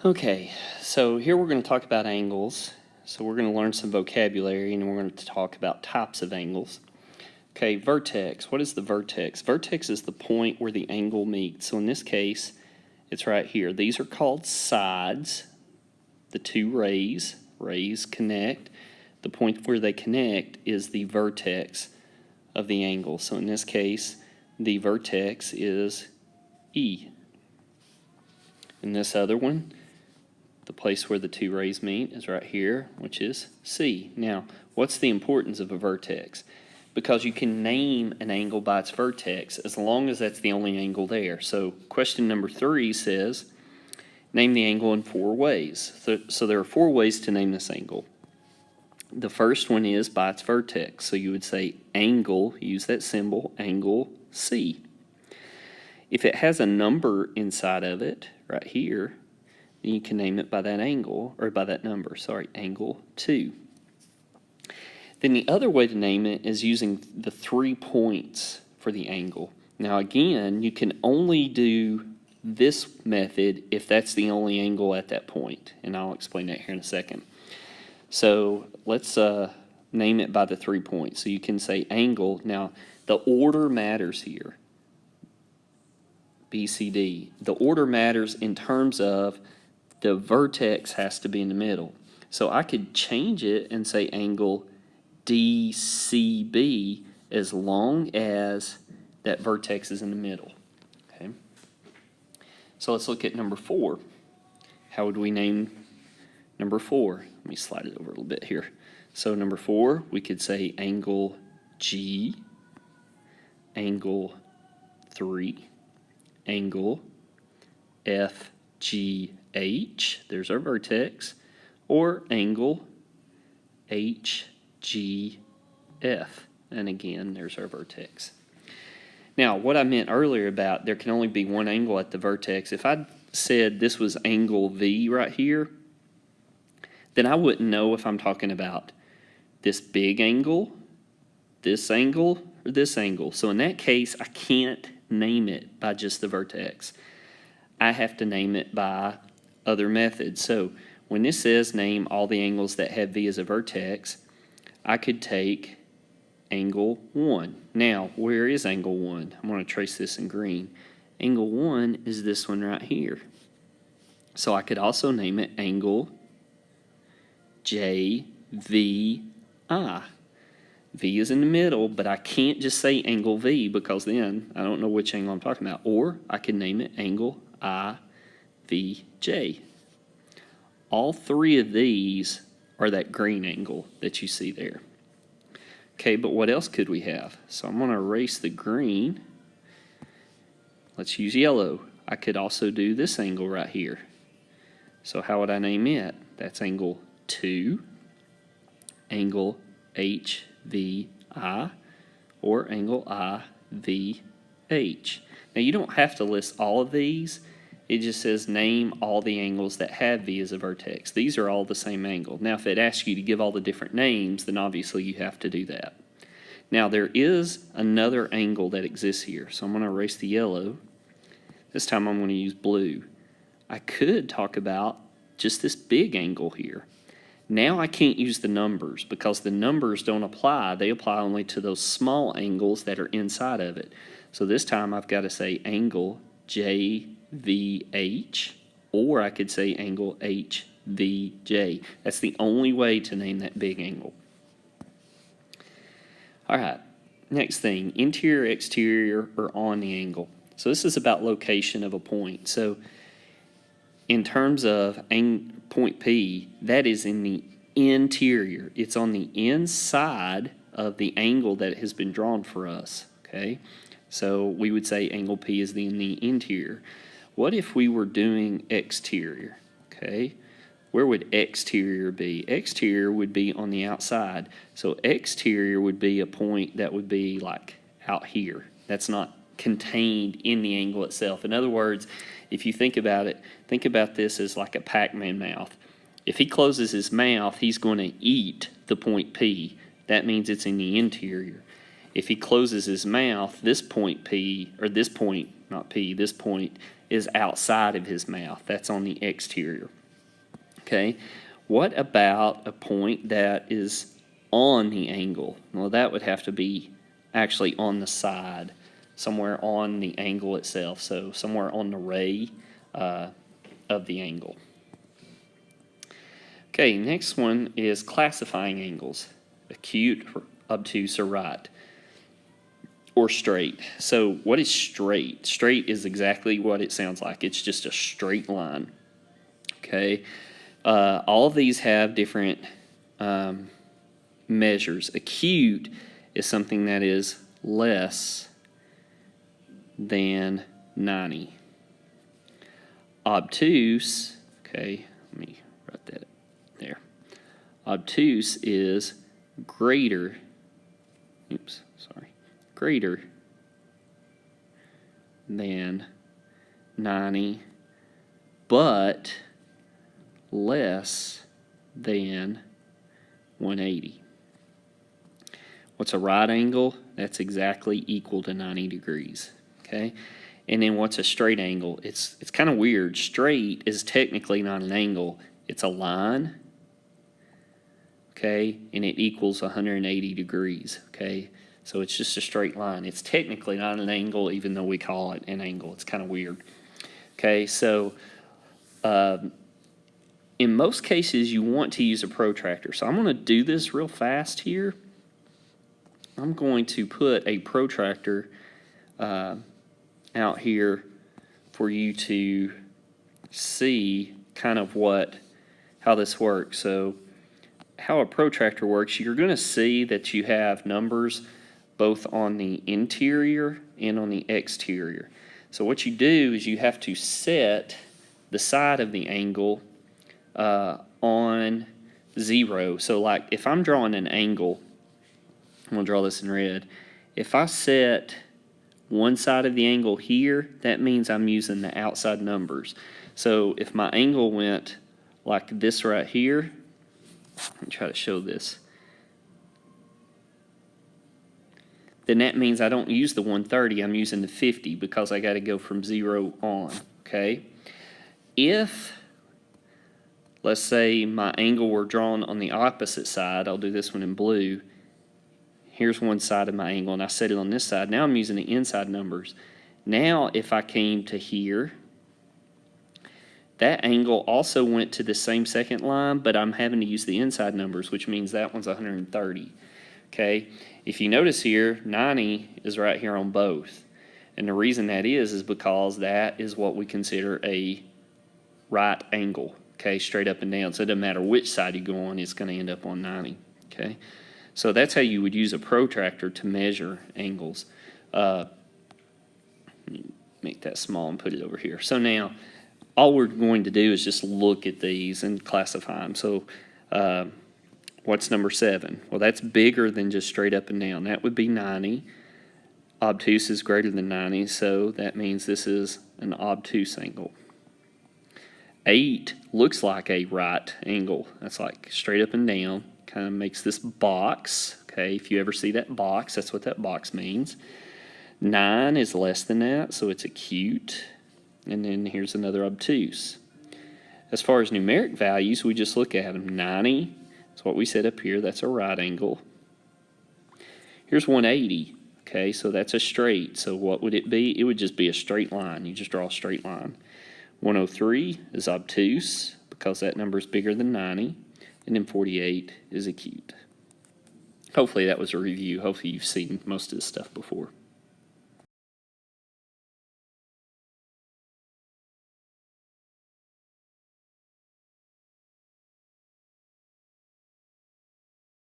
Okay, so here we're going to talk about angles. So we're going to learn some vocabulary and we're going to talk about types of angles. Okay, vertex. What is the vertex? Vertex is the point where the angle meets. So in this case, it's right here. These are called sides. The two rays connect. The point where they connect is the vertex of the angle. So in this case, the vertex is E. In this other one, the place where the two rays meet is right here, which is C. Now, what's the importance of a vertex? Because you can name an angle by its vertex as long as that's the only angle there. So question number 3 says, name the angle in 4 ways. So there are 4 ways to name this angle. The first one is by its vertex. So you would say angle, use that symbol, angle C. If it has a number inside of it, right here, then you can name it by that angle, or by that number, sorry, angle 2. Then the other way to name it is using the 3 points for the angle. Now again, you can only do this method if that's the only angle at that point, and I'll explain that here in a second. So let's name it by the 3 points. So you can say angle. Now the order matters here. B, C, D. The order matters in terms of the vertex has to be in the middle. So I could change it and say angle DCB as long as that vertex is in the middle. Okay. So let's look at number 4. How would we name number 4? Let me slide it over a little bit here. So number 4, we could say angle G, angle 3, angle FGH, there's our vertex, or angle HGF, and again, there's our vertex. Now, what I meant earlier about there can only be one angle at the vertex, if I said this was angle V right here, then I wouldn't know if I'm talking about this big angle, or this angle. So in that case, I can't name it by just the vertex. I have to name it by other methods. So when this says name all the angles that have V as a vertex, I could take angle 1. Now, where is angle 1? I'm going to trace this in green. Angle 1 is this one right here. So I could also name it angle JVI. V is in the middle, but I can't just say angle V because then I don't know which angle I'm talking about. Or I can name it angle IVJ. All 3 of these are that green angle that you see there. Okay, but what else could we have? So I'm going to erase the green. Let's use yellow. I could also do this angle right here. So how would I name it? That's angle 2, angle HVI, or angle IVH. Now you don't have to list all of these. It just says name all the angles that have V as a vertex. These are all the same angle. Now if it asks you to give all the different names, then obviously you have to do that. Now there is another angle that exists here. So I'm going to erase the yellow. This time I'm going to use blue. I could talk about just this big angle here. Now I can't use the numbers because the numbers don't apply. They apply only to those small angles that are inside of it. So this time I've got to say angle JVH, or I could say angle HVJ. That's the only way to name that big angle. All right, next thing, interior, exterior, or on the angle. So this is about location of a point. So in terms of point P, that is in the interior. It's on the inside of the angle that has been drawn for us, okay? So we would say angle P is in the interior. What if we were doing exterior, okay? Where would exterior be? Exterior would be on the outside. So exterior would be a point that would be like out here. That's not contained in the angle itself. In other words, if you think about it, think about this as like a Pac-Man mouth. If he closes his mouth, he's going to eat the point P. That means it's in the interior. If he closes his mouth, this point P, or this point, not P, this point is outside of his mouth. That's on the exterior. Okay, what about a point that is on the angle? Well, that would have to be actually on the side, somewhere on the angle itself, so somewhere on the ray of the angle. Okay, next one is classifying angles: acute, obtuse, or right, or straight. So what is straight? Straight is exactly what it sounds like. It's just a straight line. Okay, all of these have different measures. Acute is something that is less than 90. Obtuse, okay, let me write that there. Obtuse is greater, greater than 90, but less than 180. What's a right angle? That's exactly equal to 90 degrees, okay? And then what's a straight angle? It's kind of weird. Straight is technically not an angle. It's a line, okay? And it equals 180 degrees, okay? So it's just a straight line. It's technically not an angle, even though we call it an angle. It's kind of weird, okay? So in most cases, you want to use a protractor. So I'm going to do this real fast here. I'm going to put a protractor out here for you to see kind of how this works. So how a protractor works, you're going to see that you have numbers both on the interior and on the exterior. So what you do is you have to set the side of the angle on 0. So like if I'm drawing an angle, I'm going to draw this in red. If I set one side of the angle here, that means I'm using the outside numbers. So if my angle went like this right here, let me try to show this, then that means I don't use the 130, I'm using the 50 because I got to go from 0 on, okay? If, let's say my angle were drawn on the opposite side, I'll do this one in blue. Here's one side of my angle, and I set it on this side. Now I'm using the inside numbers. Now if I came to here, that angle also went to the same second line, but I'm having to use the inside numbers, which means that one's 130. Okay? If you notice here, 90 is right here on both. And the reason that is because that is what we consider a right angle. Okay? Straight up and down. So it doesn't matter which side you go on, it's going to end up on 90. Okay? So that's how you would use a protractor to measure angles. Make that small and put it over here. So now, all we're going to do is just look at these and classify them. So what's number 7? Well, that's bigger than just straight up and down. That would be 90. Obtuse is greater than 90, so that means this is an obtuse angle. 8 looks like a right angle. That's like straight up and down. Kind of makes this box. Okay, if you ever see that box, that's what that box means. 9 is less than that, so it's acute. And then here's another obtuse. As far as numeric values, we just look at them. 90 is what we set up here. That's a right angle. Here's 180. Okay, so that's a straight. So what would it be? It would just be a straight line. You just draw a straight line. 103 is obtuse because that number is bigger than 90. And then 48 is acute. Hopefully that was a review. Hopefully you've seen most of this stuff before.